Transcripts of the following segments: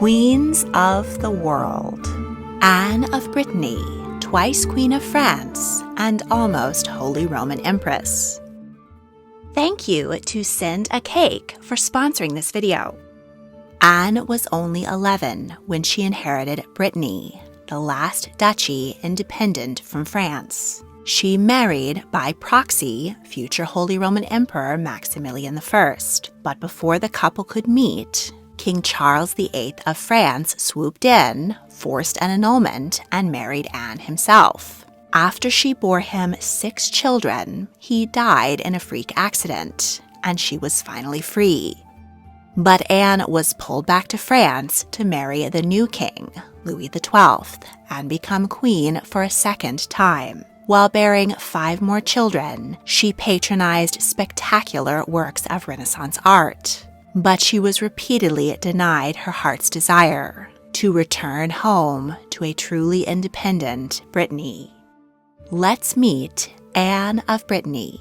Queens of the World. Anne of Brittany, twice Queen of France and almost Holy Roman Empress. Thank you to Send a Cake for sponsoring this video. Anne was only 11 when she inherited Brittany, the last duchy independent from France. She married, by proxy, future Holy Roman Emperor Maximilian I, but before the couple could meet, King Charles VIII of France swooped in, forced an annulment, and married Anne himself. After she bore him 6 children, he died in a freak accident, and she was finally free. But Anne was pulled back to France to marry the new king, Louis XII, and become queen for a second time. While bearing 5 more children, she patronized spectacular works of Renaissance art. But she was repeatedly denied her heart's desire to return home to a truly independent Brittany. Let's meet Anne of Brittany.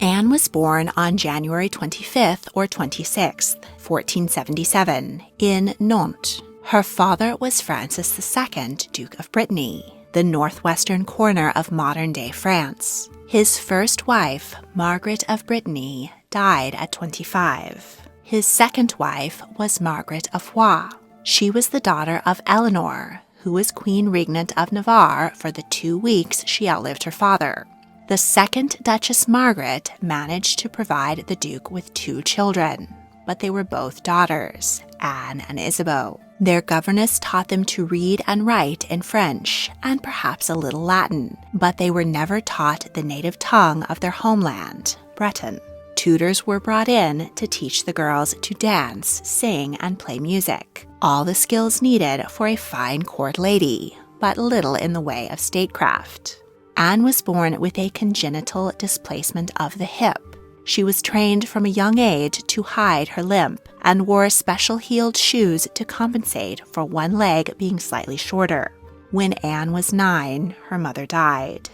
Anne was born on January 25th or 26th, 1477, in Nantes. Her father was Francis II, Duke of Brittany, the northwestern corner of modern-day France. His first wife, Margaret of Brittany, died at 25. His second wife was Margaret of Foix. She was the daughter of Eleanor, who was Queen Regnant of Navarre for the 2 weeks she outlived her father. The second Duchess Margaret managed to provide the Duke with 2 children, but they were both daughters, Anne and Isabeau. Their governess taught them to read and write in French, and perhaps a little Latin, but they were never taught the native tongue of their homeland, Breton. Tutors were brought in to teach the girls to dance, sing, and play music, all the skills needed for a fine court lady, but little in the way of statecraft. Anne was born with a congenital displacement of the hip. She was trained from a young age to hide her limp and wore special-heeled shoes to compensate for one leg being slightly shorter. When Anne was 9, her mother died.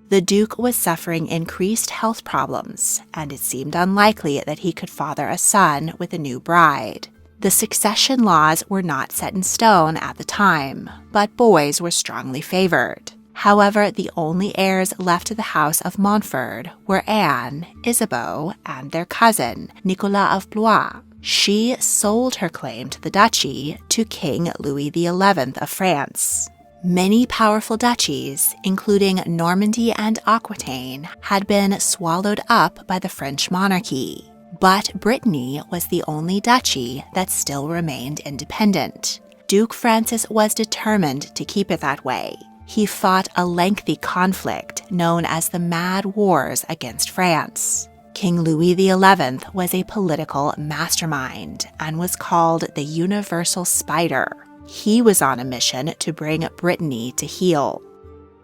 The Duke was suffering increased health problems, and it seemed unlikely that he could father a son with a new bride. The succession laws were not set in stone at the time, but boys were strongly favored. However, the only heirs left to the House of Montfort were Anne, Isabeau, and their cousin, Nicolas of Blois. She sold her claim to the duchy to King Louis XI of France. Many powerful duchies, including Normandy and Aquitaine, had been swallowed up by the French monarchy. But Brittany was the only duchy that still remained independent. Duke Francis was determined to keep it that way. He fought a lengthy conflict known as the Mad Wars against France. King Louis XI was a political mastermind and was called the Universal Spider. He was on a mission to bring Brittany to heel.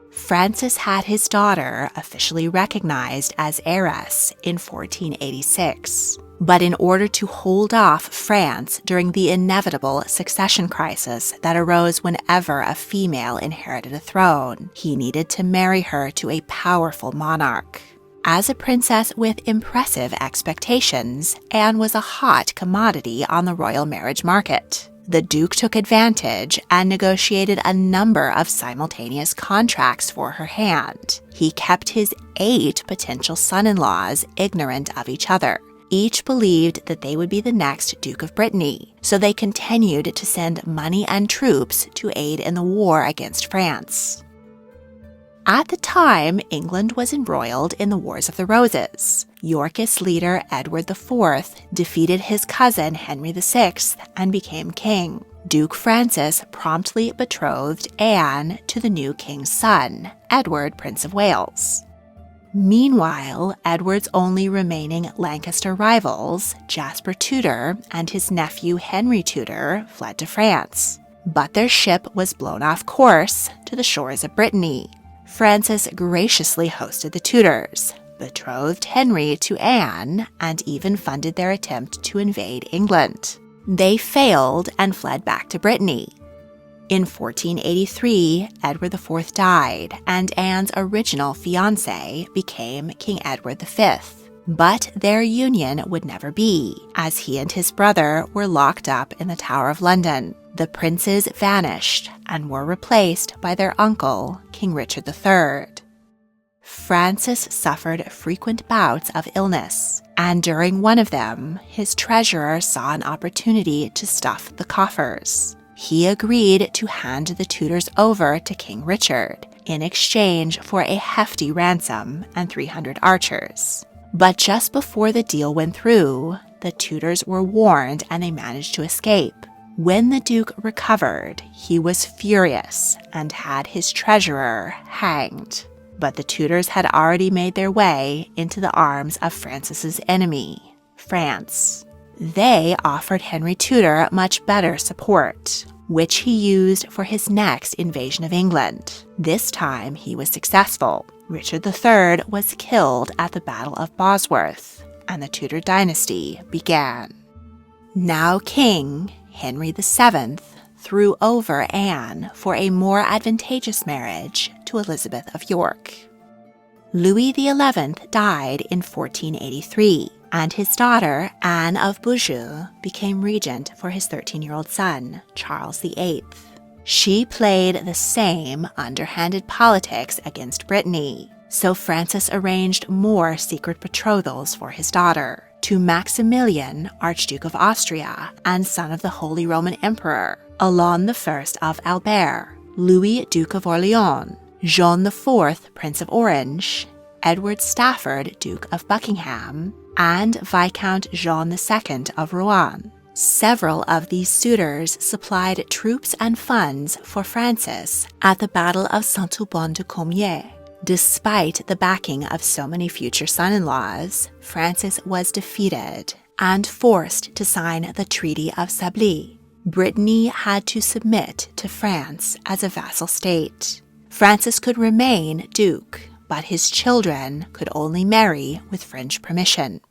Francis had his daughter officially recognized as heiress in 1486. But in order to hold off France during the inevitable succession crisis that arose whenever a female inherited a throne, he needed to marry her to a powerful monarch. As a princess with impressive expectations, Anne was a hot commodity on the royal marriage market. The Duke took advantage and negotiated a number of simultaneous contracts for her hand. He kept his 8 potential son-in-laws ignorant of each other. Each believed that they would be the next Duke of Brittany, so they continued to send money and troops to aid in the war against France. At the time, England was embroiled in the Wars of the Roses. Yorkist leader Edward IV defeated his cousin Henry VI and became king. Duke Francis promptly betrothed Anne to the new king's son, Edward, Prince of Wales. Meanwhile, Edward's only remaining Lancaster rivals, Jasper Tudor and his nephew Henry Tudor, fled to France. But their ship was blown off course to the shores of Brittany. Francis graciously hosted the Tudors, betrothed Henry to Anne, and even funded their attempt to invade England. They failed and fled back to Brittany. In 1483, Edward IV died, and Anne's original fiancé became King Edward V. But their union would never be, as he and his brother were locked up in the Tower of London. The princes vanished and were replaced by their uncle, King Richard III. Francis suffered frequent bouts of illness, and during one of them, his treasurer saw an opportunity to stuff the coffers. He agreed to hand the Tudors over to King Richard in exchange for a hefty ransom and 300 archers. But just before the deal went through, the Tudors were warned and they managed to escape. When the Duke recovered, he was furious and had his treasurer hanged. But the Tudors had already made their way into the arms of Francis's enemy, France. They offered Henry Tudor much better support, which he used for his next invasion of England. This time he was successful. Richard III was killed at the Battle of Bosworth, and the Tudor dynasty began. Now King Henry VII threw over Anne for a more advantageous marriage to Elizabeth of York. Louis XI died in 1483, and his daughter, Anne of Brittany, became regent for his 13-year-old son, Charles VIII. She played the same underhanded politics against Brittany, so Francis arranged more secret betrothals for his daughter to Maximilian, Archduke of Austria and son of the Holy Roman Emperor, Alain I of Albert, Louis, Duke of Orleans, John IV, Prince of Orange, Edward Stafford, Duke of Buckingham, and Viscount Jean II of Rouen. Several of these suitors supplied troops and funds for Francis at the Battle of Saint-Aubin-de-Comiers. Despite the backing of so many future son-in-laws, Francis was defeated and forced to sign the Treaty of Sablis. Brittany had to submit to France as a vassal state. Francis could remain duke, but his children could only marry with French permission.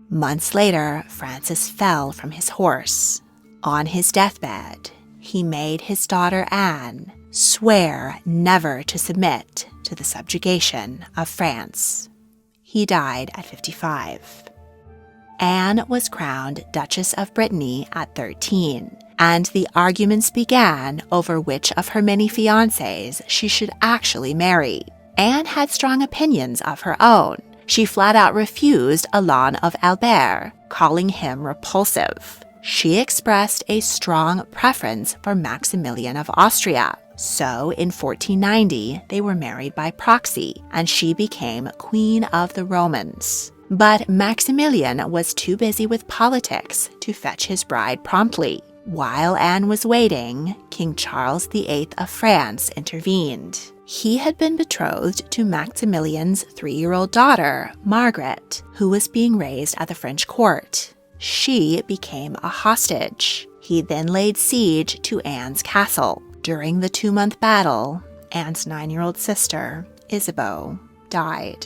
Months later, Francis fell from his horse. On his deathbed, he made his daughter Anne swear never to submit to the subjugation of France. He died at 55. Anne was crowned Duchess of Brittany at 13, and the arguments began over which of her many fiancés she should actually marry. Anne had strong opinions of her own. She flat out refused Alain of Albert, calling him repulsive. She expressed a strong preference for Maximilian of Austria. So in 1490, they were married by proxy, and she became Queen of the Romans. But Maximilian was too busy with politics to fetch his bride promptly. While Anne was waiting, King Charles VIII of France intervened. He had been betrothed to Maximilian's 3-year-old daughter, Margaret, who was being raised at the French court. She became a hostage. He then laid siege to Anne's castle. During the 2-month battle, Anne's 9-year-old sister, Isabeau, died.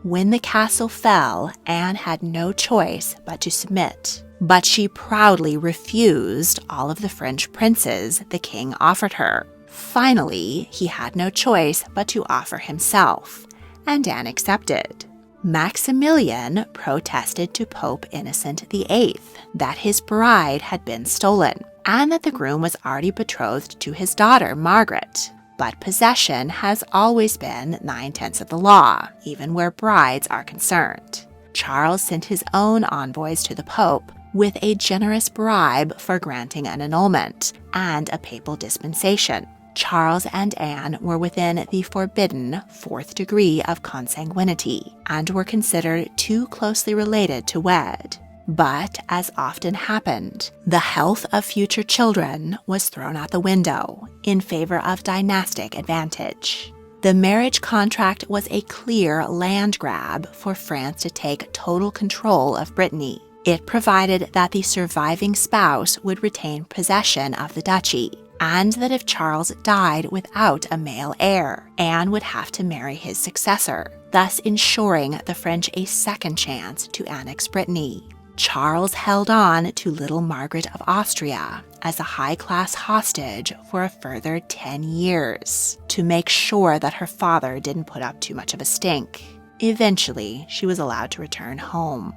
When the castle fell, Anne had no choice but to submit. But she proudly refused all of the French princes the king offered her. Finally, he had no choice but to offer himself, and Anne accepted. Maximilian protested to Pope Innocent VIII that his bride had been stolen, and that the groom was already betrothed to his daughter, Margaret. But possession has always been 9/10 of the law, even where brides are concerned. Charles sent his own envoys to the Pope with a generous bribe for granting an annulment and a papal dispensation. Charles and Anne were within the forbidden 4th degree of consanguinity and were considered too closely related to wed. But, as often happened, the health of future children was thrown out the window in favor of dynastic advantage. The marriage contract was a clear land grab for France to take total control of Brittany. It provided that the surviving spouse would retain possession of the duchy, and that if Charles died without a male heir, Anne would have to marry his successor, thus ensuring the French a second chance to annex Brittany. Charles held on to little Margaret of Austria as a high-class hostage for a further 10 years to make sure that her father didn't put up too much of a stink. Eventually, she was allowed to return home.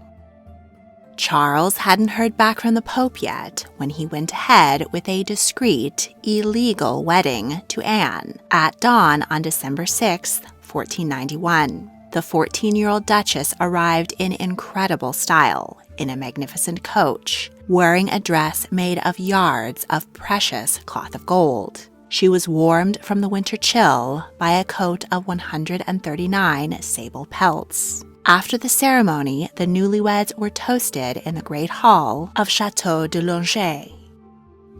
Charles hadn't heard back from the Pope yet when he went ahead with a discreet, illegal wedding to Anne at dawn on December 6, 1491. The 14-year-old Duchess arrived in incredible style, in a magnificent coach, wearing a dress made of yards of precious cloth of gold. She was warmed from the winter chill by a coat of 139 sable pelts. After the ceremony, the newlyweds were toasted in the Great Hall of Château de Langeais.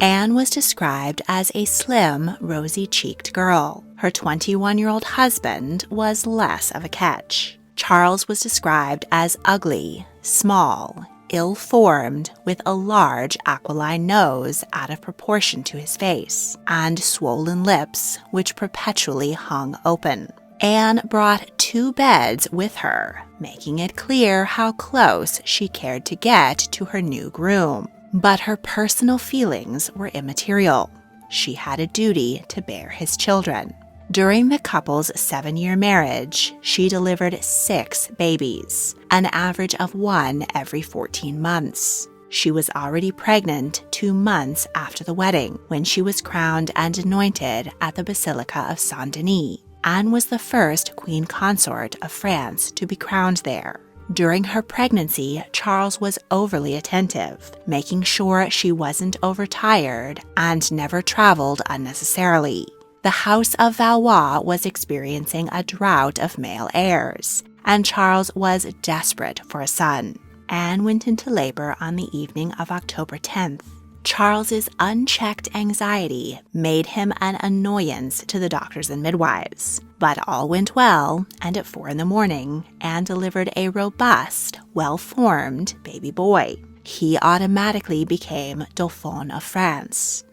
Anne was described as a slim, rosy-cheeked girl. Her 21-year-old husband was less of a catch. Charles was described as ugly, small, ill-formed, with a large aquiline nose out of proportion to his face, and swollen lips which perpetually hung open. Anne brought 2 beds with her, making it clear how close she cared to get to her new groom. But her personal feelings were immaterial. She had a duty to bear his children. During the couple's 7-year marriage, she delivered 6 babies, an average of 1 every 14 months. She was already pregnant 2 months after the wedding, when she was crowned and anointed at the Basilica of Saint-Denis. Anne was the first queen consort of France to be crowned there. During her pregnancy, Charles was overly attentive, making sure she wasn't overtired and never traveled unnecessarily. The House of Valois was experiencing a drought of male heirs, and Charles was desperate for a son. Anne went into labor on the evening of October 10th. Charles's unchecked anxiety made him an annoyance to the doctors and midwives. But all went well, and at 4 a.m, Anne delivered a robust, well-formed baby boy. He automatically became Dauphin of France.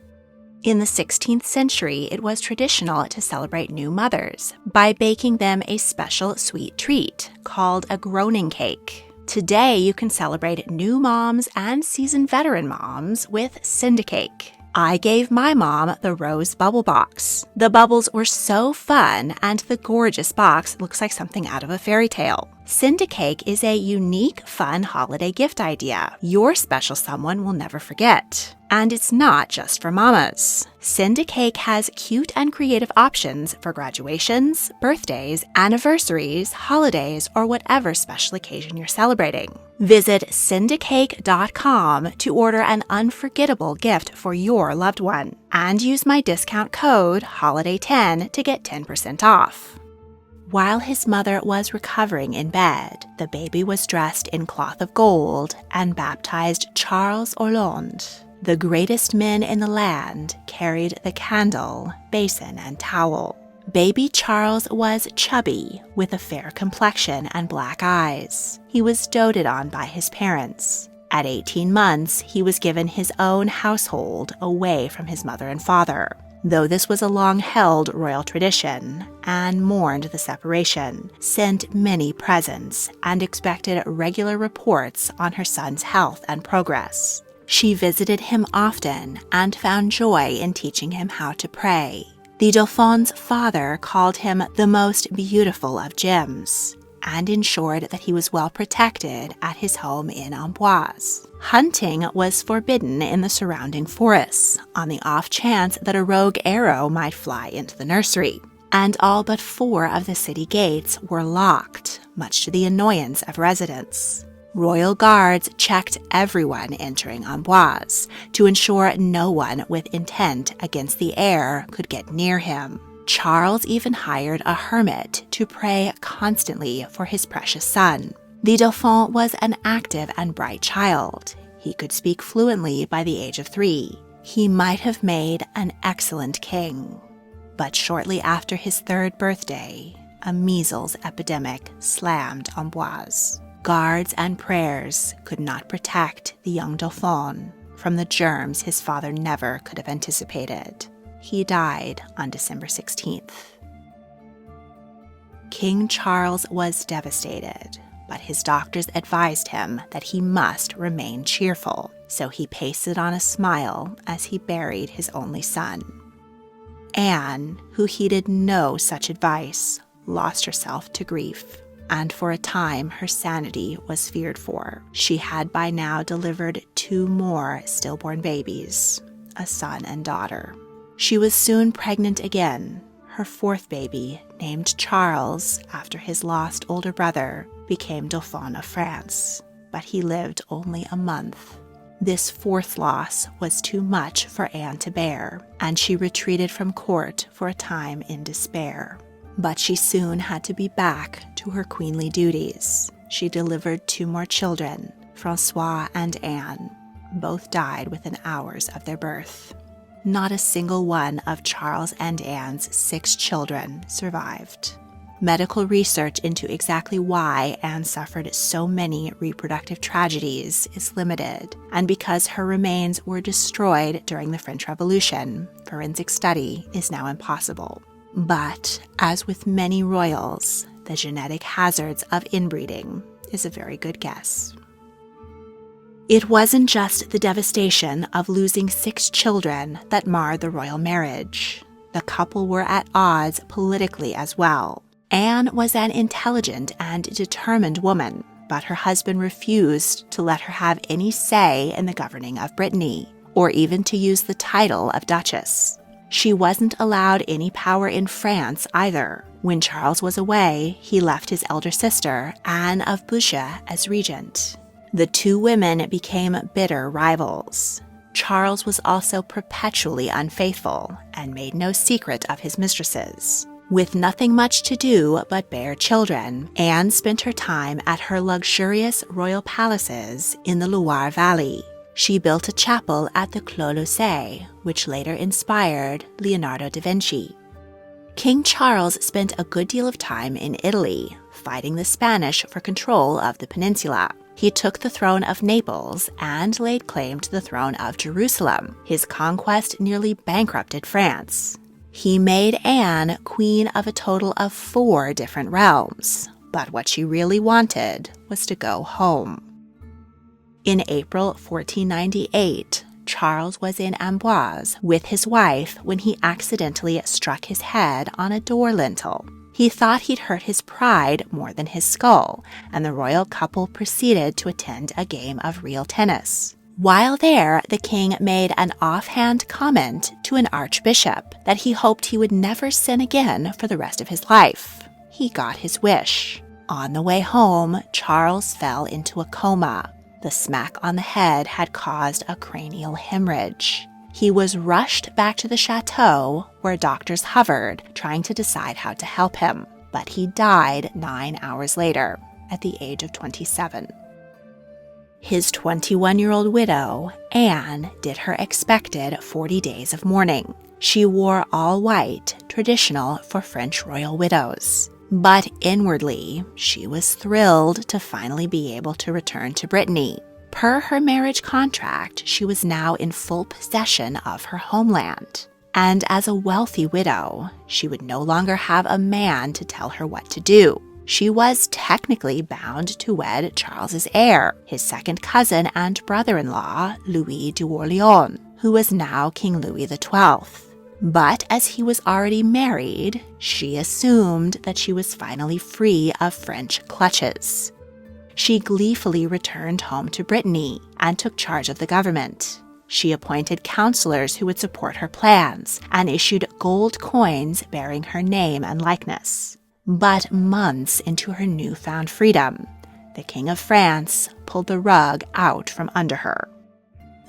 In the 16th century, it was traditional to celebrate new mothers by baking them a special sweet treat called a groaning cake. Today, you can celebrate new moms and seasoned veteran moms with Cake. I gave my mom the rose bubble box. The bubbles were so fun, and the gorgeous box looks like something out of a fairy tale. Cake is a unique, fun holiday gift idea your special someone will never forget. And it's not just for mamas. Cake has cute and creative options for graduations, birthdays, anniversaries, holidays, or whatever special occasion you're celebrating. Visit syndicake.com to order an unforgettable gift for your loved one, and use my discount code HOLIDAY10 to get 10% off. While his mother was recovering in bed, the baby was dressed in cloth of gold and baptized Charles Hollande. The greatest men in the land carried the candle, basin, and towel. Baby Charles was chubby, with a fair complexion and black eyes. He was doted on by his parents. At 18 months, he was given his own household away from his mother and father. Though this was a long-held royal tradition, Anne mourned the separation, sent many presents, and expected regular reports on her son's health and progress. She visited him often and found joy in teaching him how to pray. The Dauphin's father called him the most beautiful of gems, and ensured that he was well protected at his home in Amboise. Hunting was forbidden in the surrounding forests, on the off chance that a rogue arrow might fly into the nursery. And all but 4 of the city gates were locked, much to the annoyance of residents. Royal guards checked everyone entering Amboise to ensure no one with intent against the heir could get near him. Charles even hired a hermit to pray constantly for his precious son. The Dauphin was an active and bright child. He could speak fluently by the age of 3. He might have made an excellent king. But shortly after his 3rd birthday, a measles epidemic slammed Amboise. Guards and prayers could not protect the young Dauphin from the germs his father never could have anticipated. He died on December 16th. King Charles was devastated, but his doctors advised him that he must remain cheerful, so he pasted on a smile as he buried his only son. Anne, who heeded no such advice, lost herself to grief. and for a time her sanity was feared for. She had by now delivered 2 more stillborn babies, a son and daughter. She was soon pregnant again. Her 4th baby, named Charles after his lost older brother, became Dauphin of France, but he lived only a month. This 4th loss was too much for Anne to bear, and she retreated from court for a time in despair. But she soon had to be back to her queenly duties. She delivered 2 more children, Francois and Anne. Both died within hours of their birth. Not a single one of Charles and Anne's 6 children survived. Medical research into exactly why Anne suffered so many reproductive tragedies is limited, and because her remains were destroyed during the French Revolution, forensic study is now impossible. But, as with many royals, the genetic hazards of inbreeding is a very good guess. It wasn't just the devastation of losing 6 children that marred the royal marriage. The couple were at odds politically as well. Anne was an intelligent and determined woman, but her husband refused to let her have any say in the governing of Brittany, or even to use the title of Duchess. She wasn't allowed any power in France either. When Charles was away, he left his elder sister, Anne of Brittany, as regent. The 2 women became bitter rivals. Charles was also perpetually unfaithful and made no secret of his mistresses. With nothing much to do but bear children, Anne spent her time at her luxurious royal palaces in the Loire Valley. She built a chapel at the Clos Lucé, which later inspired Leonardo da Vinci. King Charles spent a good deal of time in Italy, fighting the Spanish for control of the peninsula. He took the throne of Naples and laid claim to the throne of Jerusalem. His conquest nearly bankrupted France. He made Anne queen of a total of 4 different realms, but what she really wanted was to go home. In April 1498, Charles was in Amboise with his wife when he accidentally struck his head on a door lintel. He thought he'd hurt his pride more than his skull, and the royal couple proceeded to attend a game of real tennis. While there, the king made an offhand comment to an archbishop that he hoped he would never sin again for the rest of his life. He got his wish. On the way home, Charles fell into a coma. The smack on the head had caused a cranial hemorrhage. He was rushed back to the chateau, where doctors hovered, trying to decide how to help him. But he died 9 hours later, at the age of 27. His 21-year-old widow, Anne, did her expected 40 days of mourning. She wore all white, traditional for French royal widows. But inwardly, she was thrilled to finally be able to return to Brittany. Per her marriage contract, she was now in full possession of her homeland. And as a wealthy widow, she would no longer have a man to tell her what to do. She was technically bound to wed Charles's heir, his second cousin and brother-in-law, Louis d'Orléans, who was now King Louis XII. But as he was already married, she assumed that she was finally free of French clutches. She gleefully returned home to Brittany and took charge of the government. She appointed counselors who would support her plans and issued gold coins bearing her name and likeness. But months into her newfound freedom, the King of France pulled the rug out from under her.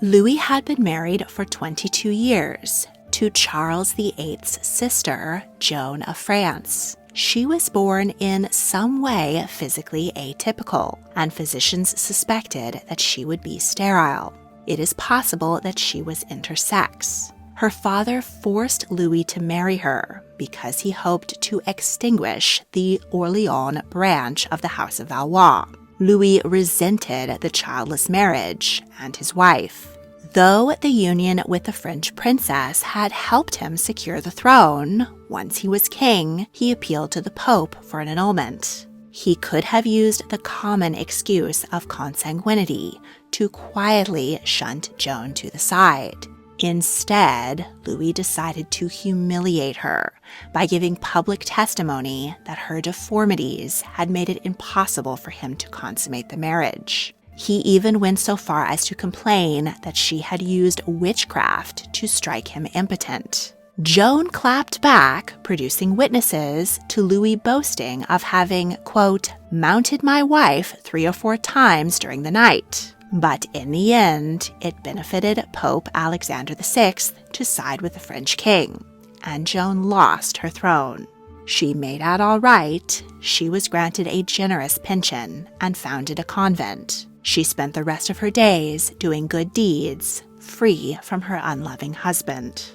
Louis had been married for 22 years to Charles VIII's sister, Joan of France. She was born in some way physically atypical, and physicians suspected that she would be sterile. It is possible that she was intersex. Her father forced Louis to marry her because he hoped to extinguish the Orléans branch of the House of Valois. Louis resented the childless marriage and his wife. Though the union with the French princess had helped him secure the throne, once he was king, he appealed to the Pope for an annulment. He could have used the common excuse of consanguinity to quietly shunt Joan to the side. Instead, Louis decided to humiliate her by giving public testimony that her deformities had made it impossible for him to consummate the marriage. He even went so far as to complain that she had used witchcraft to strike him impotent. Joan clapped back, producing witnesses to Louis boasting of having, quote, mounted my wife 3 or 4 times during the night. But in the end, it benefited Pope Alexander VI to side with the French king, and Joan lost her throne. She made out all right. She was granted a generous pension and founded a convent. She spent the rest of her days doing good deeds, free from her unloving husband.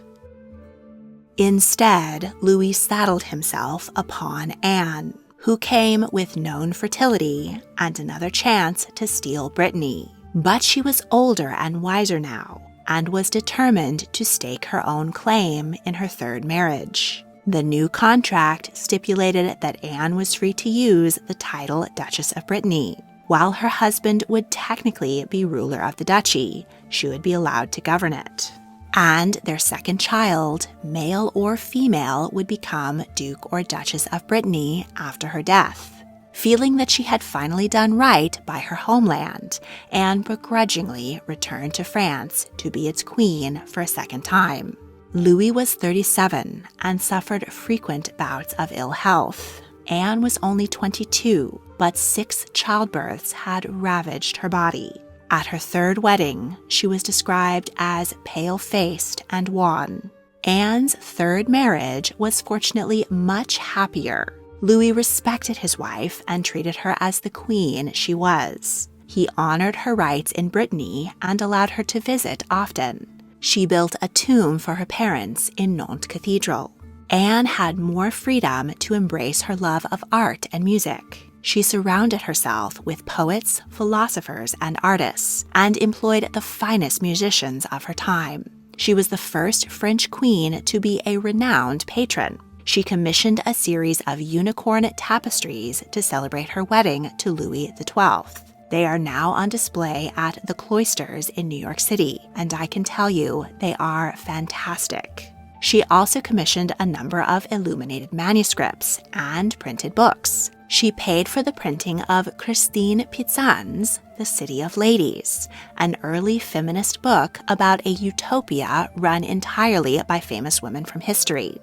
Instead, Louis saddled himself upon Anne, who came with known fertility and another chance to steal Brittany. But she was older and wiser now, and was determined to stake her own claim in her 3rd marriage. The new contract stipulated that Anne was free to use the title Duchess of Brittany. While her husband would technically be ruler of the duchy, she would be allowed to govern it. And their second child, male or female, would become Duke or Duchess of Brittany after her death. Feeling that she had finally done right by her homeland, Anne begrudgingly returned to France to be its queen for a second time. Louis was 37 and suffered frequent bouts of ill health. Anne was only 22, but 6 childbirths had ravaged her body. At her 3rd wedding, she was described as pale-faced and wan. Anne's 3rd marriage was fortunately much happier. Louis respected his wife and treated her as the queen she was. He honored her rights in Brittany and allowed her to visit often. She built a tomb for her parents in Nantes Cathedral. Anne had more freedom to embrace her love of art and music. She surrounded herself with poets, philosophers, and artists, and employed the finest musicians of her time. She was the first French queen to be a renowned patron. She commissioned a series of unicorn tapestries to celebrate her wedding to Louis XII. They are now on display at the Cloisters in New York City, and I can tell you they are fantastic. She also commissioned a number of illuminated manuscripts and printed books. She paid for the printing of Christine Pizzan's The City of Ladies, an early feminist book about a utopia run entirely by famous women from history.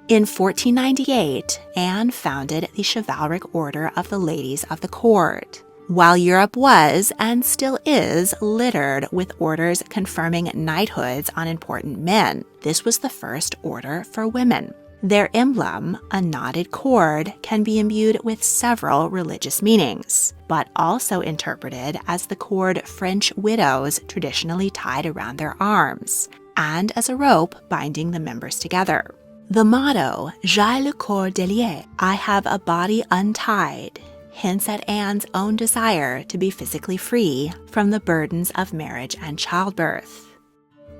In 1498, Anne founded the chivalric order of the Ladies of the Court. While Europe was, and still is, littered with orders conferring knighthoods on important men, this was the first order for women. Their emblem, a knotted cord, can be imbued with several religious meanings, but also interpreted as the cord French widows traditionally tied around their arms, and as a rope binding the members together. The motto, J'ai le corps délié, I have a body untied, hints at Anne's own desire to be physically free from the burdens of marriage and childbirth.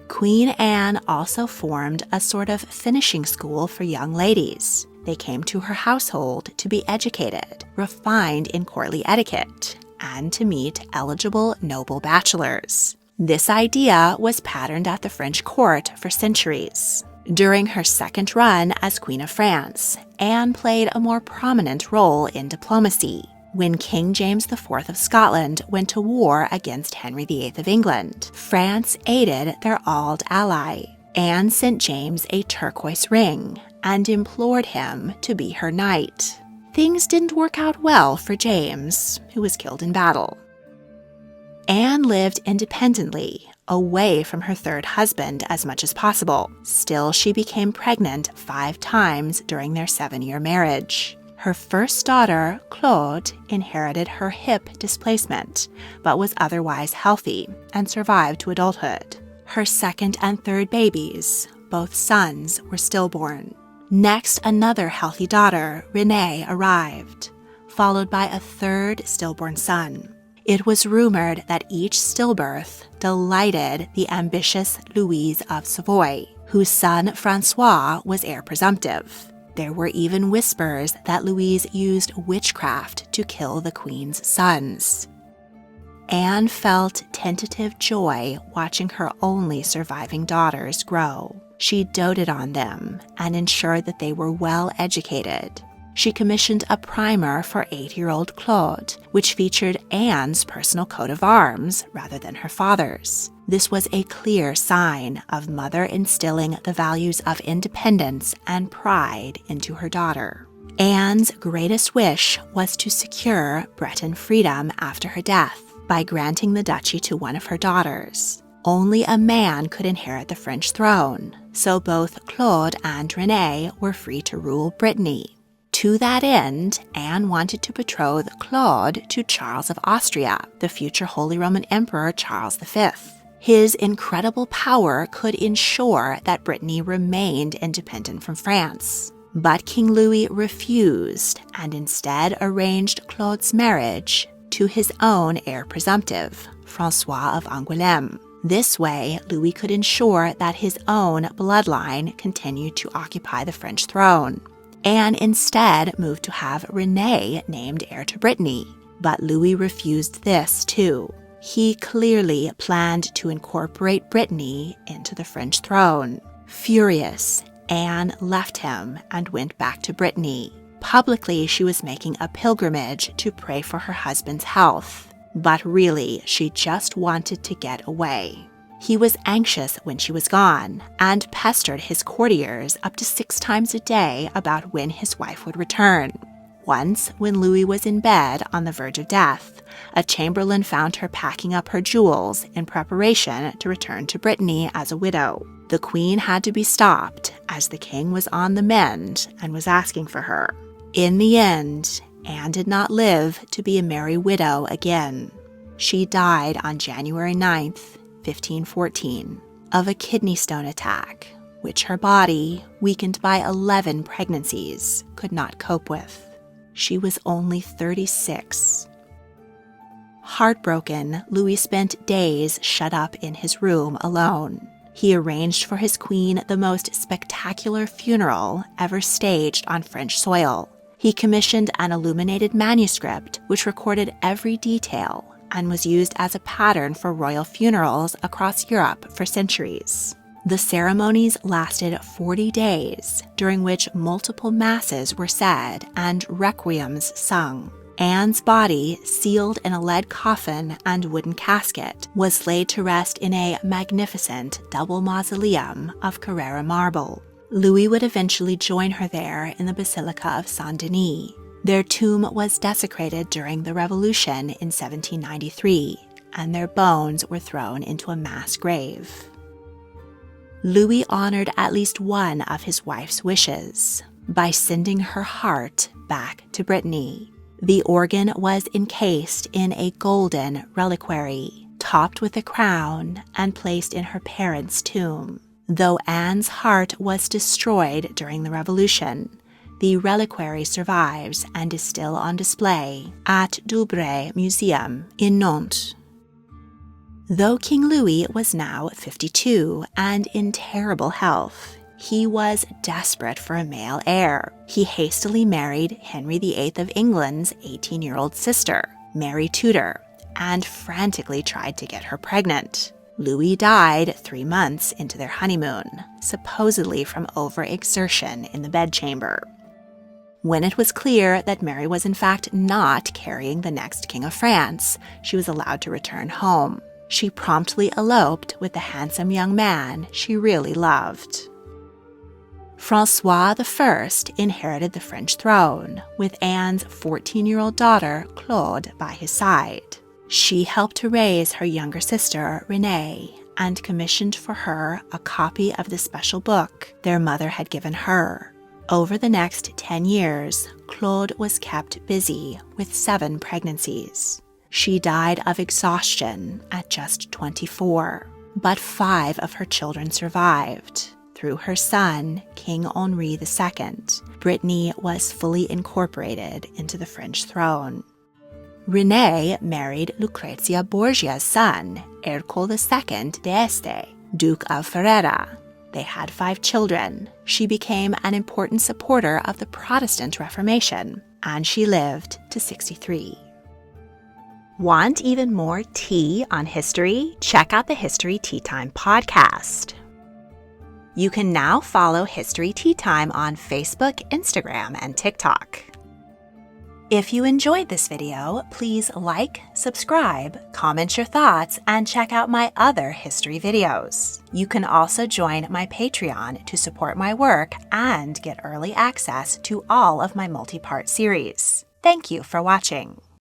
Queen Anne also formed a sort of finishing school for young ladies. They came to her household to be educated, refined in courtly etiquette, and to meet eligible noble bachelors. This idea was patterned at the French court for centuries. During her second run as Queen of France, Anne played a more prominent role in diplomacy. When King James IV of Scotland went to war against Henry VIII of England, France aided their old ally. Anne sent James a turquoise ring and implored him to be her knight. Things didn't work out well for James, who was killed in battle. Anne lived independently, away from her third husband as much as possible. Still, she became pregnant 5 times during their 7-year marriage. Her first daughter, Claude, inherited her hip displacement, but was otherwise healthy and survived to adulthood. Her second and third babies, both sons, were stillborn. Next, another healthy daughter, Renee, arrived, followed by a third stillborn son. It was rumored that each stillbirth delighted the ambitious Louise of Savoy, whose son Francois was heir presumptive. There were even whispers that Louise used witchcraft to kill the queen's sons. Anne felt tentative joy watching her only surviving daughters grow. She doted on them and ensured that they were well educated. She commissioned a primer for 8-year-old Claude, which featured Anne's personal coat of arms rather than her father's. This was a clear sign of mother instilling the values of independence and pride into her daughter. Anne's greatest wish was to secure Breton freedom after her death by granting the duchy to one of her daughters. Only a man could inherit the French throne, so both Claude and Renée were free to rule Brittany. To that end, Anne wanted to betroth Claude to Charles of Austria, the future Holy Roman Emperor Charles V. His incredible power could ensure that Brittany remained independent from France. But King Louis refused and instead arranged Claude's marriage to his own heir presumptive, François of Angoulême. This way, Louis could ensure that his own bloodline continued to occupy the French throne. Anne instead moved to have Renée named heir to Brittany, but Louis refused this too. He clearly planned to incorporate Brittany into the French throne. Furious, Anne left him and went back to Brittany. Publicly, she was making a pilgrimage to pray for her husband's health, but really, she just wanted to get away. He was anxious when she was gone and pestered his courtiers up to 6 times a day about when his wife would return. Once, when Louis was in bed on the verge of death, a chamberlain found her packing up her jewels in preparation to return to Brittany as a widow. The queen had to be stopped as the king was on the mend and was asking for her. In the end, Anne did not live to be a merry widow again. She died on January 9th, 1514, of a kidney stone attack, which her body, weakened by 11 pregnancies, could not cope with. She was only 36. Heartbroken, Louis spent days shut up in his room alone. He arranged for his queen the most spectacular funeral ever staged on French soil. He commissioned an illuminated manuscript which recorded every detail and was used as a pattern for royal funerals across Europe for centuries. The ceremonies lasted 40 days, during which multiple masses were said and requiems sung. Anne's body, sealed in a lead coffin and wooden casket, was laid to rest in a magnificent double mausoleum of Carrara marble. Louis would eventually join her there in the Basilica of Saint-Denis. Their tomb was desecrated during the Revolution in 1793, and their bones were thrown into a mass grave. Louis honored at least one of his wife's wishes by sending her heart back to Brittany. The organ was encased in a golden reliquary, topped with a crown, and placed in her parents' tomb. Though Anne's heart was destroyed during the Revolution, the reliquary survives and is still on display at Doubray Museum in Nantes. Though King Louis was now 52 and in terrible health, he was desperate for a male heir. He hastily married Henry VIII of England's 18-year-old sister, Mary Tudor, and frantically tried to get her pregnant. Louis died 3 months into their honeymoon, supposedly from overexertion in the bedchamber. When it was clear that Mary was in fact not carrying the next King of France, she was allowed to return home. She promptly eloped with the handsome young man she really loved. François I inherited the French throne, with Anne's 14-year-old daughter, Claude, by his side. She helped to raise her younger sister, Renée, and commissioned for her a copy of the special book their mother had given her. Over the next 10 years, Claude was kept busy with 7 pregnancies. She died of exhaustion at just 24, but 5 of her children survived. Through her son, King Henri II, Brittany was fully incorporated into the French throne. Renée married Lucrezia Borgia's son, Ercole II d'Este, Duke of Ferrara. They had 5 children. She became an important supporter of the Protestant Reformation, and she lived to 63. Want even more tea on history? Check out the History Tea Time podcast. You can now follow History Tea Time on Facebook, Instagram, and TikTok. If you enjoyed this video, please like, subscribe, comment your thoughts, and check out my other history videos. You can also join my Patreon to support my work and get early access to all of my multi-part series. Thank you for watching.